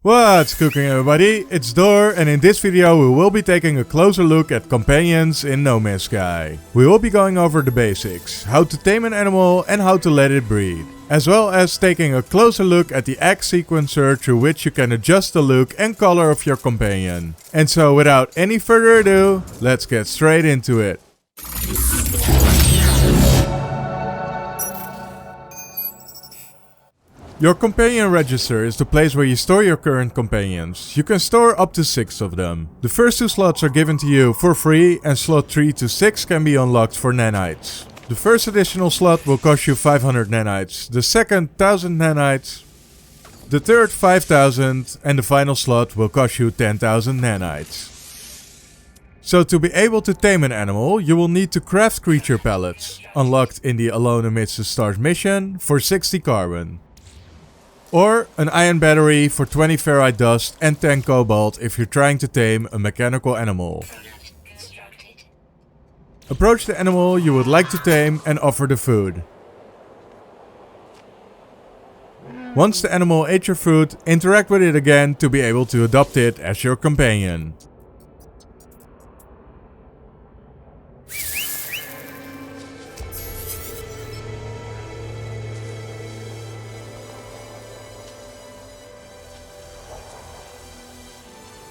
What's cooking, everybody? It's Door, and in this video we will be taking a closer look at companions in No Man's Sky. We will be going over the basics, how to tame an animal and how to let it breed, as well as taking a closer look at the egg sequencer through which you can adjust the look and color of your companion. And so without any further ado, let's get straight into it. Your companion register is the place where you store your current companions. You can store up to 6 of them. The first 2 slots are given to you for free, and slot 3 to 6 can be unlocked for nanites. The first additional slot will cost you 500 nanites, the second 1000 nanites, the third 5000, and the final slot will cost you 10,000 nanites. So to be able to tame an animal, you will need to craft creature pellets, unlocked in the Alone Amidst the Stars mission for 60 carbon. Or an iron battery for 20 ferrite dust and 10 cobalt if you're trying to tame a mechanical animal. Approach the animal you would like to tame and offer the food. Once the animal ate your food, interact with it again to be able to adopt it as your companion.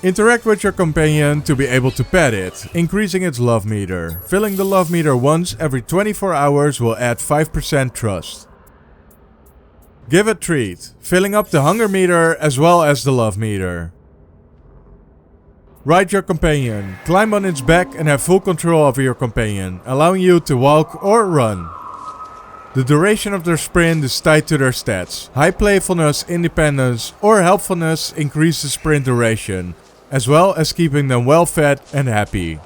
Interact with your companion to be able to pet it, increasing its love meter. Filling the love meter once every 24 hours will add 5% trust. Give a treat, filling up the hunger meter as well as the love meter. Ride your companion, climb on its back and have full control over your companion, allowing you to walk or run. The duration of their sprint is tied to their stats. High playfulness, independence or helpfulness increase the sprint duration, as well as keeping them well fed and happy.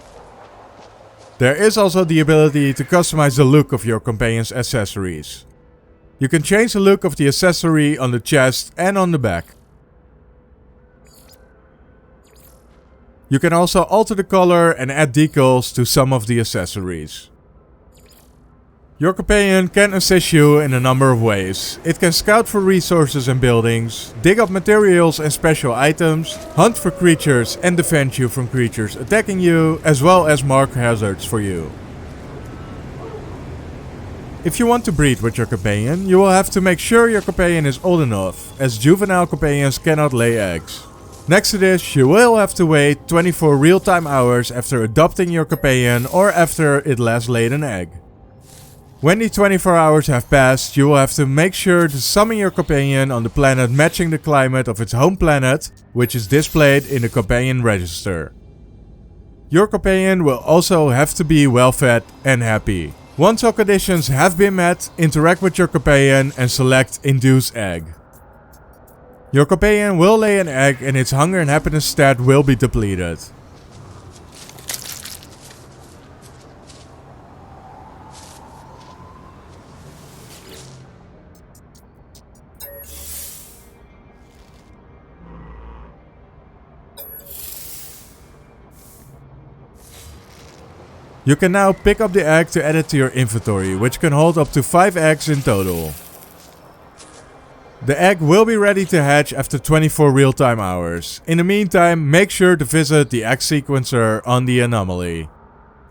There is also the ability to customize the look of your companion's accessories. You can change the look of the accessory on the chest and on the back. You can also alter the color and add decals to some of the accessories. Your companion can assist you in a number of ways. It can scout for resources and buildings, dig up materials and special items, hunt for creatures and defend you from creatures attacking you, as well as mark hazards for you. If you want to breed with your companion, you will have to make sure your companion is old enough, as juvenile companions cannot lay eggs. Next to this, you will have to wait 24 real-time hours after adopting your companion or after it last laid an egg. When the 24 hours have passed, you will have to make sure to summon your companion on the planet matching the climate of its home planet, which is displayed in the companion register. Your companion will also have to be well fed and happy. Once all conditions have been met, interact with your companion and select Induce Egg. Your companion will lay an egg and its hunger and happiness stat will be depleted. You can now pick up the egg to add it to your inventory, which can hold up to 5 eggs in total. The egg will be ready to hatch after 24 real-time hours. In the meantime, make sure to visit the egg sequencer on the anomaly.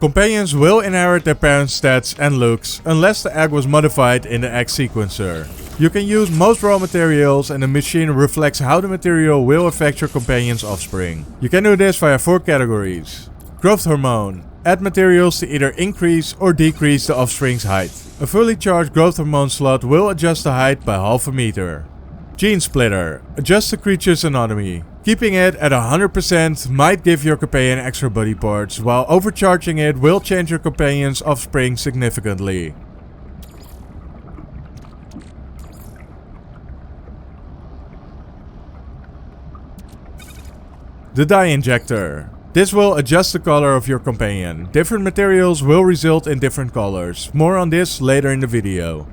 Companions will inherit their parents' stats and looks, unless the egg was modified in the egg sequencer. You can use most raw materials and the machine reflects how the material will affect your companion's offspring. You can do this via 4 categories. Growth hormone. Add materials to either increase or decrease the offspring's height. A fully charged growth hormone slot will adjust the height by half a meter. Gene splitter. Adjust the creature's anatomy. Keeping it at 100% might give your companion extra body parts, while overcharging it will change your companion's offspring significantly. The dye injector. This will adjust the color of your companion. Different materials will result in different colors. More on this later in the video.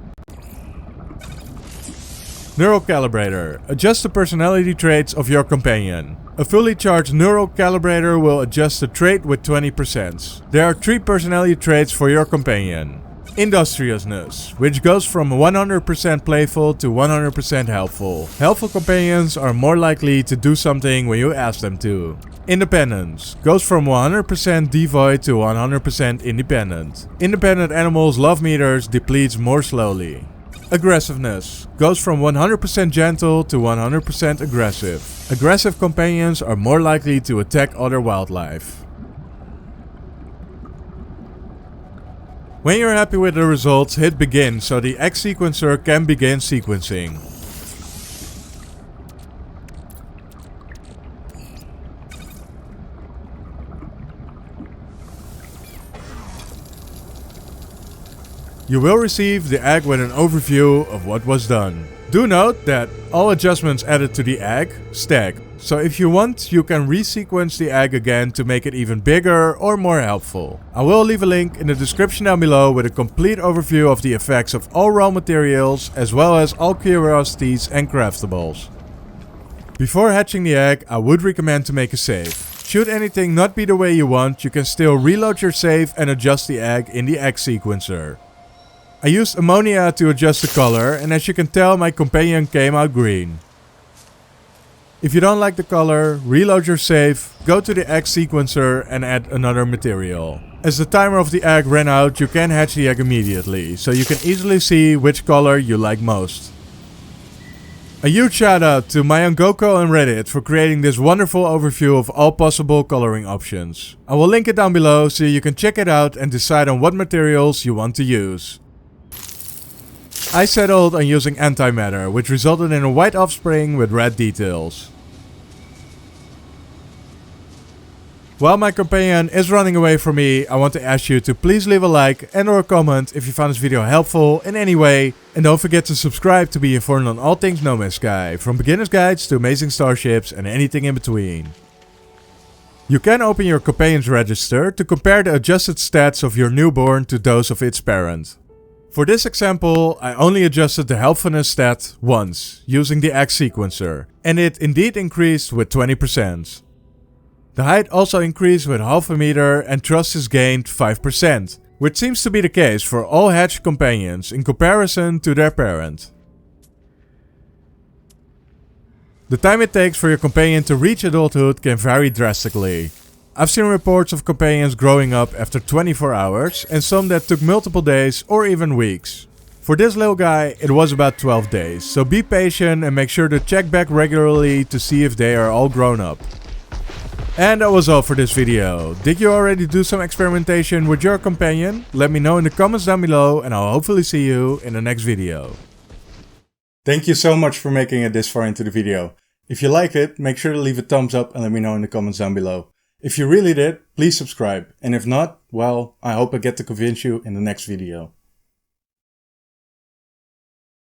Neural calibrator. Adjust the personality traits of your companion. A fully charged neural calibrator will adjust the trait with 20%. There are 3 personality traits for your companion. Industriousness, which goes from 100% playful to 100% helpful. Helpful companions are more likely to do something when you ask them to. Independence goes from 100% devoid to 100% independent. Independent animals' love meters depletes more slowly. Aggressiveness goes from 100% gentle to 100% aggressive. Aggressive companions are more likely to attack other wildlife. When you're happy with the results, hit begin so the egg sequencer can begin sequencing. You will receive the egg with an overview of what was done. Do note that all adjustments added to the egg stack, so if you want, you can resequence the egg again to make it even bigger or more helpful. I will leave a link in the description down below with a complete overview of the effects of all raw materials as well as all curiosities and craftables. Before hatching the egg, I would recommend to make a save. Should anything not be the way you want, you can still reload your save and adjust the egg in the egg sequencer. I used ammonia to adjust the color, and as you can tell, my companion came out green. If you don't like the color, reload your save, go to the egg sequencer and add another material. As the timer of the egg ran out, you can hatch the egg immediately, so you can easily see which color you like most. A huge shout out to Mayangoko and Reddit for creating this wonderful overview of all possible coloring options. I will link it down below so you can check it out and decide on what materials you want to use. I settled on using antimatter, which resulted in a white offspring with red details. While my companion is running away from me, I want to ask you to please leave a like and or a comment if you found this video helpful in any way. And don't forget to subscribe to be informed on all things No Man's Sky, from beginner's guides to amazing starships and anything in between. You can open your companion's register to compare the adjusted stats of your newborn to those of its parent. For this example, I only adjusted the helpfulness stat once, using the egg sequencer, and it indeed increased with 20%. The height also increased with half a meter and trust is gained 5%, which seems to be the case for all hatched companions in comparison to their parent. The time it takes for your companion to reach adulthood can vary drastically. I've seen reports of companions growing up after 24 hours and some that took multiple days or even weeks. For this little guy, it was about 12 days, so be patient and make sure to check back regularly to see if they are all grown up. And that was all for this video. Did you already do some experimentation with your companion? Let me know in the comments down below and I'll hopefully see you in the next video. Thank you so much for making it this far into the video. If you liked it, make sure to leave a thumbs up and let me know in the comments down below. If you really did, please subscribe. And if not, well, I hope I get to convince you in the next video.